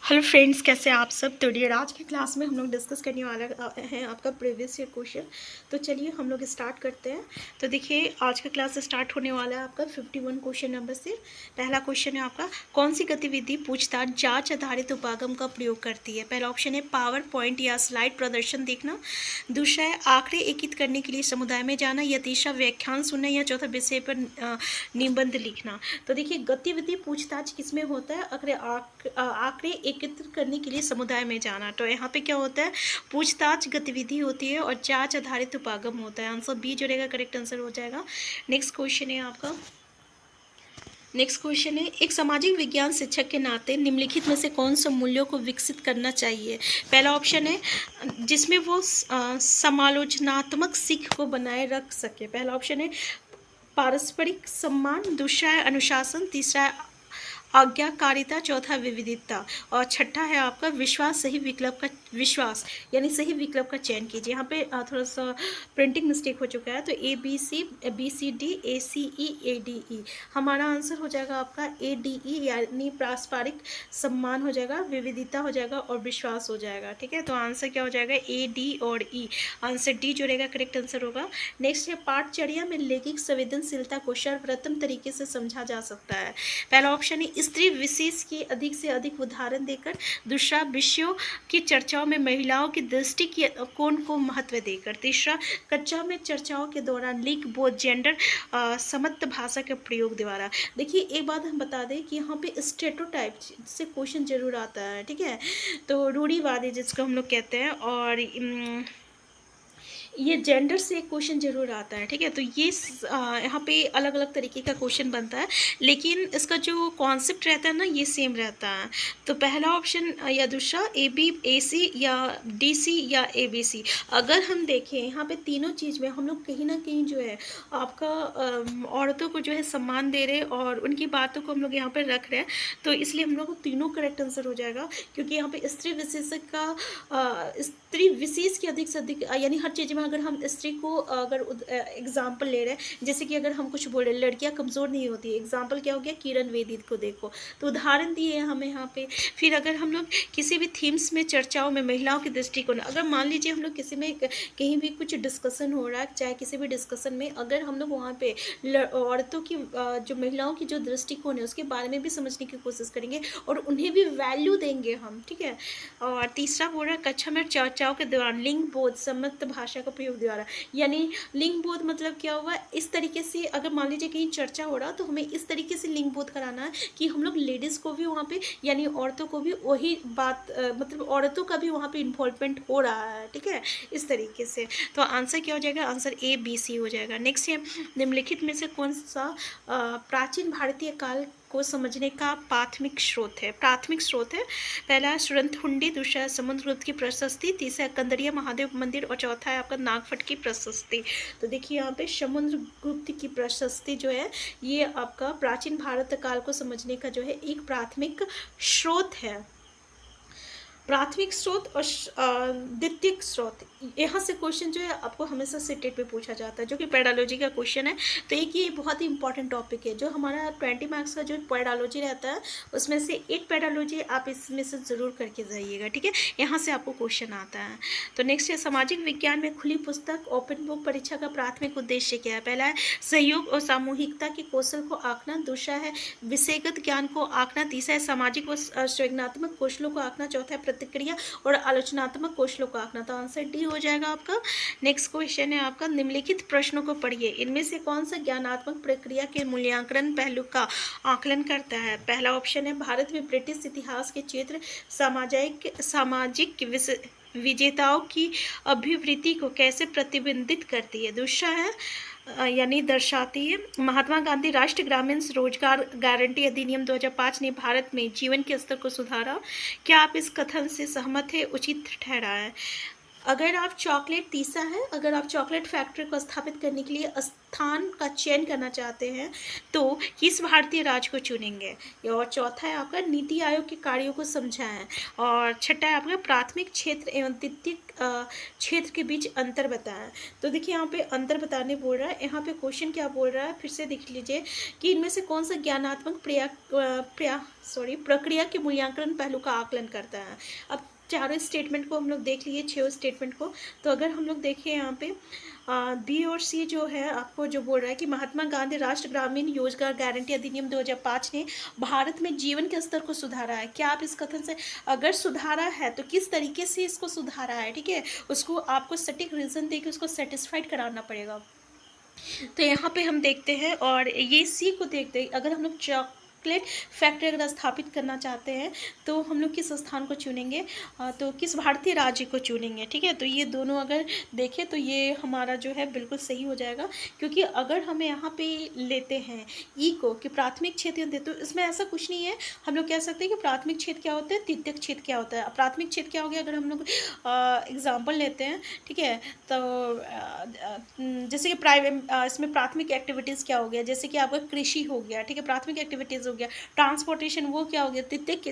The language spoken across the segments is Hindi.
हेलो फ्रेंड्स, कैसे हैं आप सब। तो डियर, आज की क्लास में हम लोग डिस्कस करने वाला हैं आपका प्रीवियस ईयर क्वेश्चन। तो चलिए हम लोग स्टार्ट करते हैं। तो देखिए, आज का क्लास स्टार्ट होने वाला है आपका 51 क्वेश्चन नंबर से। पहला क्वेश्चन है आपका, कौन सी गतिविधि पूछताछ जांच आधारित उपागम का प्रयोग करती है। पहला ऑप्शन है पावर पॉइंट या स्लाइड प्रदर्शन देखना, दूसरा है आंकड़े एकत्रित करने के लिए समुदाय में जाना, या तीसरा व्याख्यान सुनना, या चौथा विषय पर निबंध लिखना। तो देखिए, गतिविधि पूछताछ किसमें होता है, अगर आंकड़े एकत्रित करने के लिए समुदाय में जाना। तो यहाँ पे क्या होता है, पूछताछ गतिविधि होती है और जांच आधारित उपागम होता है। आंसर बी जो रहेगा करेक्ट आंसर हो जाएगा। नेक्स्ट क्वेश्चन है आपका, नेक्स्ट क्वेश्चन है, एक सामाजिक विज्ञान शिक्षक के नाते निम्नलिखित में से कौन से मूल्यों को विकसित करना चाहिए। पहला ऑप्शन है जिसमें वो समालोचनात्मक सीख को बनाए रख सके। पहला ऑप्शन है पारस्परिक सम्मान, दूसरा है अनुशासन, तीसरा है आज्ञाकारिता, चौथा विविधता, और छठा है आपका विश्वास। सही विकल्प का विश्वास यानी सही विकल्प का चयन कीजिए। यहाँ पे थोड़ा सा प्रिंटिंग मिस्टेक हो चुका है, तो ABCD ACE हमारा आंसर हो जाएगा आपका ADE, यानी पारस्परिक सम्मान हो जाएगा, विविधता हो जाएगा और विश्वास हो जाएगा। ठीक है, तो आंसर क्या हो जाएगा, AD और E। आंसर डी जो रहेगा करेक्ट आंसर होगा। नेक्स्ट है पाठचर्या में लैंगिक संवेदनशीलता को सर्वप्रथम तरीके से समझा जा सकता है। पहला ऑप्शन है स्त्री विशेष के अधिक से अधिक उदाहरण देकर, दूसरा विषयों की चर्चाओं में महिलाओं की दृष्टिकोण को महत्व देकर, तीसरा कक्षा में चर्चाओं के दौरान लिंग बोध जेंडर समत्व भाषा के प्रयोग द्वारा। देखिए, एक बात हम बता दें कि यहाँ पे स्टेरियोटाइप से क्वेश्चन जरूर आता है। ठीक है, तो रूढ़िवादी जिसको हम लोग कहते हैं, और ये जेंडर से एक क्वेश्चन जरूर आता है। ठीक है, तो ये यहाँ पे अलग अलग तरीके का क्वेश्चन बनता है, लेकिन इसका जो कॉन्सेप्ट रहता है ना, ये सेम रहता है। तो पहला ऑप्शन या दूसरा AC या DC या ABC। अगर हम देखें यहाँ पे तीनों चीज़ में हम लोग कहीं ना कहीं जो है आपका औरतों को जो है सम्मान दे रहे हैं और उनकी बातों को हम लोग यहाँ पर रख रहे हैं, तो इसलिए हम लोग को तीनों करेक्ट आंसर हो जाएगा। क्योंकि यहाँ पे स्त्री विशेषक का स्त्री विशेष के अधिक से अधिक यानी हर चीज़ में अगर हम स्त्री को अगर एग्जाम्पल ले रहे हैं, जैसे कि अगर हम कुछ बोल रहे हैं लड़कियां कमज़ोर नहीं होती, एग्जाम्पल क्या हो गया, किरण वेदी को देखो, तो उदाहरण दिए हैं हमें यहाँ पे। फिर अगर हम लोग किसी भी थीम्स में चर्चाओं में महिलाओं की दृष्टिकोण, अगर मान लीजिए हम लोग किसी में कहीं भी कुछ डिस्कशन हो रहा है, चाहे किसी भी डिस्कशन में अगर हम लोग वहाँ पे औरतों की जो महिलाओं की जो दृष्टिकोण है उसके बारे में भी समझने की कोशिश करेंगे और उन्हें भी वैल्यू देंगे हम। ठीक है, और तीसरा बोल रहा है कक्षा में चर्चाओं के दौरान लिंग बोध समत्व भाषा का प्रयोग द्वारा, यानी लिंग बोध मतलब क्या हुआ, इस तरीके से अगर मान लीजिए कहीं चर्चा हो रहा तो हमें इस तरीके से लिंग बोध कराना है कि हम लोग लेडीज़ को भी वहाँ पे यानी औरतों को भी वही बात मतलब औरतों का भी वहाँ पे इन्वॉल्वमेंट हो रहा है। ठीक है, इस तरीके से। तो आंसर क्या हो जाएगा, आंसर ABC हो जाएगा। नेक्स्ट है निम्नलिखित में से कौन सा प्राचीन भारतीय काल को समझने का प्राथमिक स्रोत है। प्राथमिक स्रोत है, पहला है सुरंतहुंडी, दूसरा है समुद्रगुप्त की प्रशस्ति, तीसरा है कंदरिया महादेव मंदिर, और चौथा है आपका नागफट की प्रशस्ति। तो देखिए यहाँ पे समुद्रगुप्त की प्रशस्ति जो है ये आपका प्राचीन भारत काल को समझने का जो है एक प्राथमिक स्रोत है। प्राथमिक स्रोत और द्वितीय स्रोत, यहाँ से क्वेश्चन जो है आपको हमेशा सीटेट में पूछा जाता है, जो कि पेडालॉजी का क्वेश्चन है। तो एक ये बहुत ही इंपॉर्टेंट टॉपिक है, जो हमारा 20 मार्क्स का जो पेडालॉजी रहता है उसमें से एक पेडालॉजी आप इसमें से ज़रूर करके जाइएगा। ठीक है, यहाँ से आपको क्वेश्चन आता है। तो नेक्स्ट है सामाजिक विज्ञान में खुली पुस्तक ओपन बुक परीक्षा का प्राथमिक उद्देश्य क्या है। पहला है सहयोग और सामूहिकता के कौशल को आंकना, दूसरा है विषयगत ज्ञान को आंकना, तीसरा है सामाजिक व संवेदनात्मक कौशलों को आंकना, चौथा है प्रतिक्रिया और आलोचनात्मक कौशलों को आंकना। तो आंसर डी हो जाएगा आपका। नेक्स्ट क्वेश्चन है आपका, निम्नलिखित प्रश्नों को पढ़िए, इनमें से कौन सा ज्ञानात्मक प्रक्रिया के मूल्यांकन पहलू का आकलन करता है। पहला ऑप्शन है भारत में ब्रिटिश इतिहास के क्षेत्र सामाजिक विजेताओं की अभिवृत्ति को कैसे प्रतिबिंबित करती है। दूसरा है यानी दर्शाती है महात्मा गांधी राष्ट्रीय ग्रामीण रोजगार गारंटी अधिनियम 2005 ने भारत में जीवन के स्तर को सुधारा। क्या आप इस कथन से सहमत है, उचित ठहरा है। अगर आप चॉकलेट, तीसरा है, अगर आप चॉकलेट फैक्ट्री को स्थापित करने के लिए स्थान का चयन करना चाहते हैं तो किस भारतीय राज्य को चुनेंगे। और चौथा है आपका नीति आयोग के कार्यों को समझाएं। और छठा है आपका प्राथमिक क्षेत्र एवं द्वितीयक क्षेत्र के बीच अंतर बताएं। तो देखिए यहाँ पे अंतर बताने बोल रहा है, यहाँ पे क्वेश्चन क्या बोल रहा है फिर से देख लीजिए कि इनमें से कौन सा ज्ञानात्मक प्रक्रिया के मूल्यांकन पहलू का आकलन करता है। अब चारों स्टेटमेंट को हम लोग देख लिए, 6 स्टेटमेंट को। तो अगर हम लोग देखें यहाँ पे बी और सी जो है आपको जो बोल रहा है कि महात्मा गांधी राष्ट्रीय ग्रामीण रोजगार गारंटी अधिनियम 2005 ने भारत में जीवन के स्तर को सुधारा है। क्या आप इस कथन से, अगर सुधारा है तो किस तरीके से इसको सुधारा है, ठीक है, उसको आपको सटीक रीजन देकर उसको सेटिस्फाइड कराना पड़ेगा। तो यहाँ पे हम देखते हैं और ये सी को देखते हैं, अगर हम लोग चॉकलेट फैक्ट्री अगर स्थापित करना चाहते हैं तो हम लोग किस स्थान को चुनेंगे, तो किस भारतीय राज्य को चुनेंगे, ठीक है। तो ये दोनों अगर देखें तो ये हमारा जो है बिल्कुल सही हो जाएगा, क्योंकि अगर हमें यहाँ पे लेते हैं ई को कि प्राथमिक क्षेत्र दे, तो इसमें ऐसा कुछ नहीं है। हम लोग कह सकते हैं कि प्राथमिक क्षेत्र क्या होता है, द्वितीयक क्षेत्र क्या होता है। प्राथमिक क्षेत्र क्या हो गया, अगर हम लोग एग्जाम्पल लेते हैं, ठीक है, तो जैसे कि प्राइवेट इसमें प्राथमिक एक्टिविटीज़ क्या हो गया, जैसे कि आपका कृषि हो गया, ठीक है, प्राथमिक एक्टिविटीज़ हो गया। ट्रांसपोर्टेशन वो क्या हो गया, द्वितीयक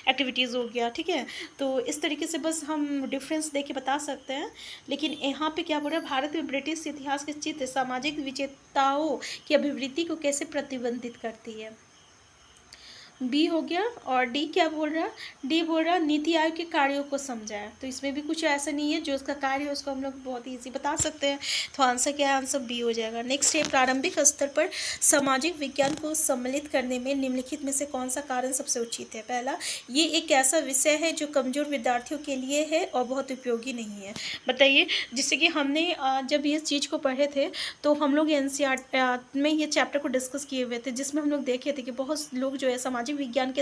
एक्टिविटीज़ हो गया, ठीक है। तो इस तरीके से बस हम डिफरेंस दे के बता सकते हैं। लेकिन यहाँ पे क्या बोल रहा है, भारत में ब्रिटिश इतिहास के चित्र सामाजिक विजेताओं की अभिवृत्ति को कैसे प्रतिबंधित करती है। बी हो गया। और डी क्या बोल रहा है, डी बोल रहा है नीति आयोग के कार्यों को समझाएं। तो इसमें भी कुछ ऐसा नहीं है, जो उसका कार्य है उसको हम लोग बहुत ईजी बता सकते हैं। तो आंसर क्या है, आंसर बी हो जाएगा। नेक्स्ट है प्रारंभिक स्तर पर सामाजिक विज्ञान को सम्मिलित करने में निम्नलिखित में से कौन सा कारण सबसे उचित है। पहला, ये एक ऐसा विषय है जो कमजोर विद्यार्थियों के लिए है और बहुत उपयोगी नहीं है। बताइए, जिससे कि हमने जब ये चीज़ को पढ़े थे तो हम लोग एनसीईआरटी में ये चैप्टर को डिस्कस किए हुए थे, जिसमें हम लोग देखे थे कि बहुत लोग जो है सामाजिक विज्ञान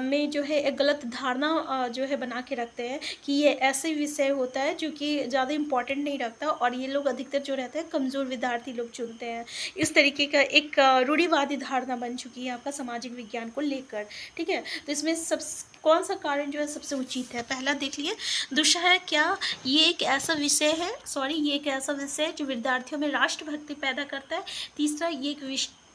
में जो है एक गलत धारणा जो है बना के रखते हैं कि ये ऐसे विषय होता है जो कि ज़्यादा इम्पोर्टेंट नहीं रखता, और ये लोग अधिकतर जो रहते हैं कमज़ोर विद्यार्थी लोग चुनते हैं। इस तरीके का एक रूढ़िवादी धारणा बन चुकी है आपका सामाजिक विज्ञान को लेकर, ठीक है। तो इसमें सब कौन सा कारण जो है सबसे उचित है, पहला देख लिए। दूसरा है क्या ये एक ऐसा विषय है, ये एक ऐसा विषय है जो विद्यार्थियों में राष्ट्रभक्ति पैदा करता है। तीसरा, ये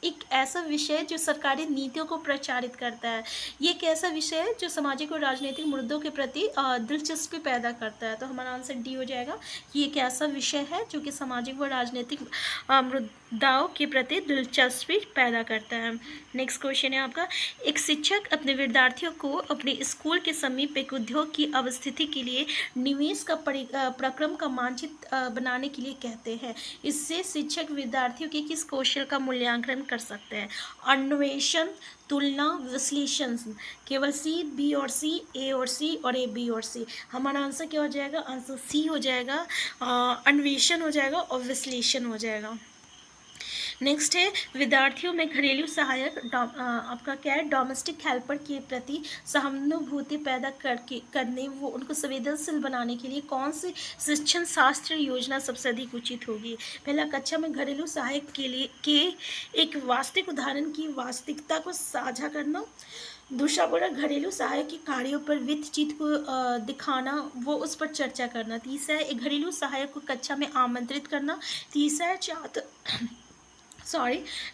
एक ऐसा विषय जो सरकारी नीतियों को प्रचारित करता है। ये एक ऐसा विषय है जो सामाजिक और राजनीतिक मुद्दों के प्रति दिलचस्पी पैदा करता है। तो हमारा आंसर डी हो जाएगा कि एक ऐसा विषय है जो कि सामाजिक और राजनीतिक मुद्दाओं के प्रति दिलचस्पी पैदा करता है। नेक्स्ट क्वेश्चन है आपका, एक शिक्षक अपने विद्यार्थियों को अपने स्कूल के समीप एक उद्योग की अवस्थिति के लिए निवेश का प्रक्रम का मानचित्र बनाने के लिए कहते हैं। इससे शिक्षक विद्यार्थियों के किस कौशल का मूल्यांकन कर सकते हैं। अन्वेषण, तुलना, विश्लेषण। केवल सी, बी और सी, ए और सी, और ए, बी और सी। हमारा आंसर क्या हो जाएगा, आंसर सी हो जाएगा, अन्वेषण हो जाएगा और विश्लेषण हो जाएगा। नेक्स्ट है विद्यार्थियों में घरेलू सहायक आपका क्या है, डोमेस्टिक हेल्पर के प्रति सहानुभूति पैदा करने वो उनको संवेदनशील बनाने के लिए कौन सी शिक्षण शास्त्र योजना सबसे अधिक उचित होगी। पहला, कक्षा में घरेलू सहायक के एक वास्तविक उदाहरण की वास्तविकता को साझा करना। दूसरा बोला घरेलू सहायक के कार्यों पर वित्त चित्र को दिखाना, वो उस पर चर्चा करना। तीसरा है एक घरेलू सहायक को कक्षा में आमंत्रित करना। तीसरा है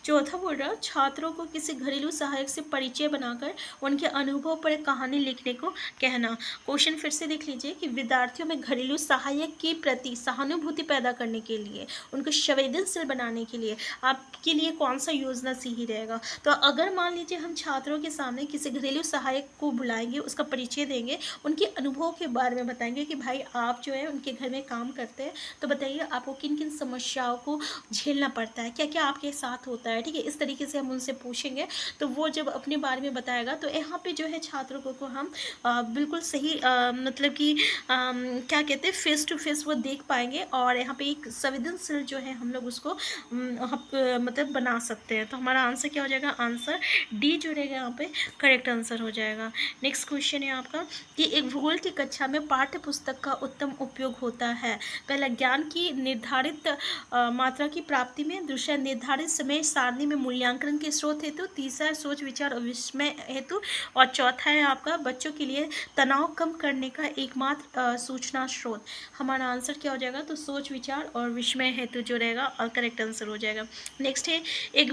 चौथा बोल रहा छात्रों को किसी घरेलू सहायक से परिचय बनाकर उनके अनुभव पर एक कहानी लिखने को कहना। क्वेश्चन फिर से देख लीजिए कि विद्यार्थियों में घरेलू सहायक के प्रति सहानुभूति पैदा करने के लिए, उनको संवेदनशील बनाने के लिए आपके लिए कौन सा योजना सही रहेगा। तो अगर मान लीजिए हम छात्रों के सामने किसी घरेलू सहायक को बुलाएंगे, उसका परिचय देंगे, उनके अनुभव के बारे में बताएंगे कि भाई आप जो है उनके घर में काम करते हैं, तो बताइए आपको किन किन समस्याओं को झेलना पड़ता है, क्या क्या आपके साथ होता है, ठीक है। इस तरीके से हम उनसे पूछेंगे तो वो जब अपने बारे में बताएगा तो यहाँ पे जो है छात्रों को हम बिल्कुल सही मतलब कि क्या कहते हैं फेस टू फेस वो देख पाएंगे, और यहाँ पे एक संवेदनशील जो है हम लोग उसको मतलब बना सकते हैं। तो हमारा आंसर क्या हो जाएगा, आंसर डी जो रहेगा यहाँ पे करेक्ट आंसर हो जाएगा। नेक्स्ट क्वेश्चन है आपका कि एक भूगोल की कक्षा में पाठ्य पुस्तक का उत्तम उपयोग होता है। पहला, ज्ञान की निर्धारित मात्रा की प्राप्ति में। दूसरा, निर्धारित निर्धारित समय सारणी में मूल्यांकन के स्रोत हेतु, तीसरा है सोच विचार और विस्मय हेतु, और चौथा है आपका बच्चों के लिए तनाव कम करने का एकमात्र सूचना स्रोत। हमारा आंसर क्या हो जाएगा, तो सोच विचार और विस्मय हेतु जो रहेगा करेक्ट आंसर हो जाएगा। नेक्स्ट है एक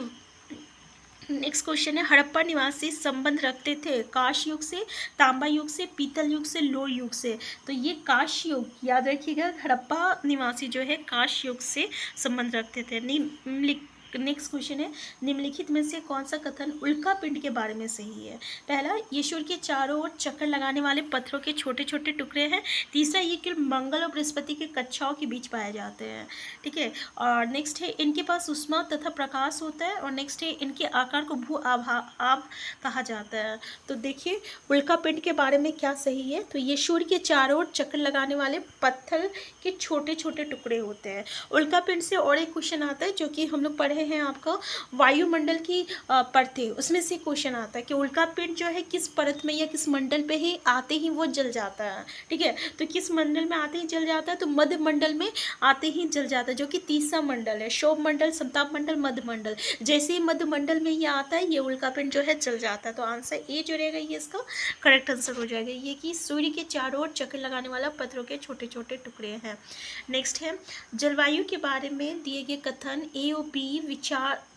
नेक्स्ट क्वेश्चन है, हड़प्पा निवासी संबंध रखते थे कांस्य युग से, तांबा युग से, पीतल युग से, लोह युग से। तो ये कांस्य युग याद रखिएगा, हड़प्पा निवासी जो है कांस्य युग से संबंध रखते थे। नेक्स्ट क्वेश्चन है, निम्नलिखित में से कौन सा कथन उल्का पिंड के बारे में सही है। पहला, ईश्वर के चारों ओर चक्कर लगाने वाले पत्थरों के छोटे छोटे टुकड़े हैं। तीसरा, ये केवल मंगल और बृहस्पति के कक्षाओं के बीच पाए जाते हैं। ठीक है, और नेक्स्ट है, इनके पास उष्मा तथा प्रकाश होता है। और नेक्स्ट है, इनके आकार को भू आभ कहा जाता है। तो देखिए उल्का पिंड के बारे में क्या सही है, तो ये सूर्य के चारों ओर चक्कर लगाने वाले पत्थर के छोटे छोटे टुकड़े होते हैं। उल्का पिंड से और एक क्वेश्चन आता है जो कि हम लोग पढ़े हैं आपका वायुमंडल की परतें, उसमें से क्वेश्चन आता है कि उल्का पिंड जो है किस परत में या किस मंडल पे ही आते ही वो जल जाता है। ठीक है, तो किस मंडल में आते ही जल जाता है, तो मध्य मंडल में आते ही जल जाता है, जो कि तीसरा मंडल है, शोभ मंडल, समताप मंडल, मध्य मंडल। जैसे ही मध्य मंडल में ये आता है, ये उल्का पिंड जो है जल जाता है। तो आंसर ए जो रहेगा ये इसका करेक्ट आंसर हो जाएगा, ये कि सूर्य के चारों ओर चक्कर लगाने वाला पत्थरों के छोटे छोटे टुकड़े हैं। नेक्स्ट है, जलवायु के बारे में दिए गए कथन ए और बी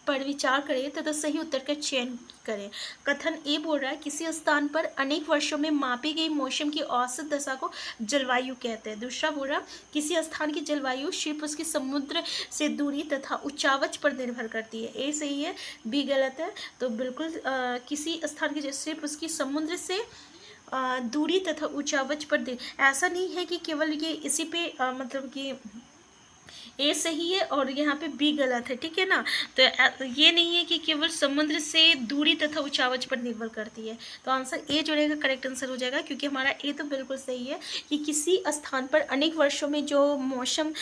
पर विचार करें तथा सही उत्तर का चयन करें। कथन ए बोल रहा है, किसी स्थान पर अनेक वर्षों में मापी गई मौसम की औसत दशा को जलवायु कहते हैं। दूसरा बोल रहा, किसी स्थान की जलवायु सिर्फ उसकी समुद्र से दूरी तथा उच्चावच पर निर्भर करती है। ए सही है, बी गलत है। तो बिल्कुल किसी स्थान की सिर्फ उसकी समुद्र से दूरी तथा उच्चावच पर ऐसा नहीं है कि केवल ये इसी पे मतलब कि ए सही है और यहाँ पे बी गलत है। ठीक है ना, तो ये नहीं है कि केवल समुद्र से दूरी तथा उचावच पर निर्भर करती है। तो आंसर ए जो रहेगा करेक्ट आंसर हो जाएगा, क्योंकि हमारा ए तो बिल्कुल सही है कि किसी स्थान पर अनेक वर्षों में जो मौसम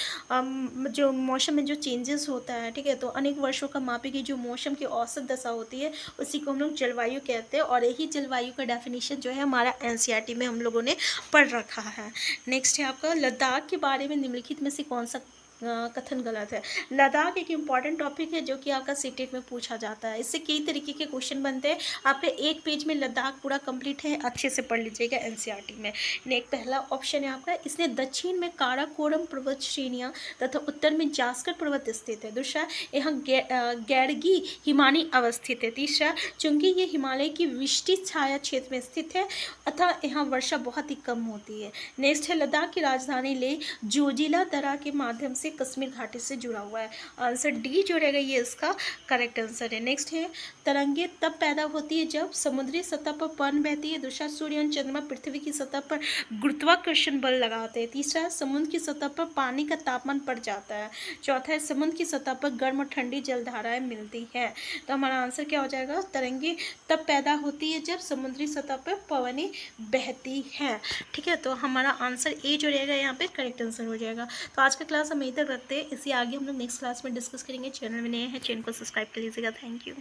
में जो चेंजेस होता है, ठीक है, तो अनेक वर्षों का मापी गई जो मौसम की औसत दशा होती है उसी को हम लोग जलवायु कहते हैं। और यही जलवायु का डेफिनेशन जो है हमारा एनसीईआरटी में हम लोगों ने पढ़ रखा है। नेक्स्ट है आपका, लद्दाख के बारे में निम्नलिखित में से कौन सा कथन गलत है। लद्दाख एक इम्पॉर्टेंट टॉपिक है जो कि आपका सीटेट में पूछा जाता है। इससे कई तरीके के क्वेश्चन बनते हैं। आपके एक पेज में लद्दाख पूरा कंप्लीट है, अच्छे से पढ़ लीजिएगा एनसीईआरटी में। नेक्स्ट पहला ऑप्शन है आपका, इसने दक्षिण में काराकोरम पर्वत श्रेणियाँ तथा उत्तर में जास्कर पर्वत स्थित है। दूसरा, यहाँ गैरगी हिमानी अवस्थित है। तीसरा, चूंकि ये हिमालय की विस्तृत छाया क्षेत्र में स्थित है अतः यहाँ वर्षा बहुत ही कम होती है। नेक्स्ट है, लद्दाख की राजधानी ले जोजिला दर्रा के माध्यम से कश्मीर घाटी से जुड़ा हुआ है। आंसर डी जो रहेगा ये इसका करेक्ट आंसर है। नेक्स्ट है, तरंगे तब पैदा होती है जब समुद्री सतह पर पवन बहती है। दूसरा, सूर्य और चंद्रमा पृथ्वी की सतह पर गुरुत्वाकर्षण बल लगाते हैं। तीसरा, समुद्र की सतह पर पानी का तापमान बढ़ जाता है। चौथा है, समुद्र की सतह पर गर्म और ठंडी जलधाराएं मिलती है। तो हमारा आंसर क्या हो जाएगा, तरंगे तब पैदा होती है जब समुद्री सतह पर पवनें बहती हैं। ठीक है, तो हमारा आंसर ए जो रहेगा यहाँ पे करेक्ट आंसर हो जाएगा। तो आज का क्लास हम यहीं तक रखते हैं, इससे आगे हम लोग नेक्स्ट क्लास में डिस्कस करेंगे। चैनल में नए हैं, चैनल को सब्सक्राइब कर लीजिएगा। Thank you.